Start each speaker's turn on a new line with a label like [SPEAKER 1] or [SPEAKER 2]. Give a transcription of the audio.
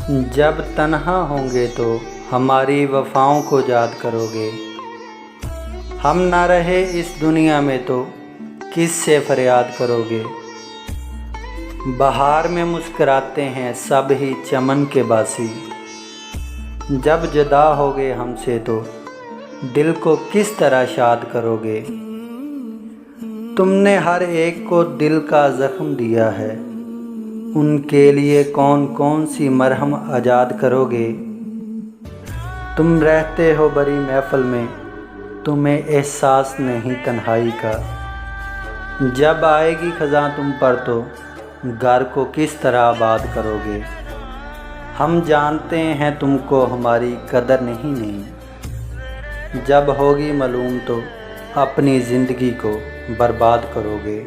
[SPEAKER 1] جب تنہا ہوں گے تو ہماری وفاؤں کو یاد کرو گے۔ ہم نہ رہے اس دنیا میں تو کس سے فریاد کرو گے۔ بہار میں مسکراتے ہیں سب ہی چمن کے باسی، جب جدا ہوگے ہم سے تو دل کو کس طرح شاد کرو گے۔ تم نے ہر ایک کو دل کا زخم دیا ہے، ان کے لیے کون کون سی مرہم ایجاد کرو گے۔ تم رہتے ہو بڑی محفل میں، تمہیں احساس نہیں تنہائی کا، جب آئے گی خزاں تم پر تو گھر کو کس طرح آباد کرو گے۔ ہم جانتے ہیں تم کو ہماری قدر نہیں، جب ہوگی معلوم تو اپنی زندگی کو برباد کرو گے۔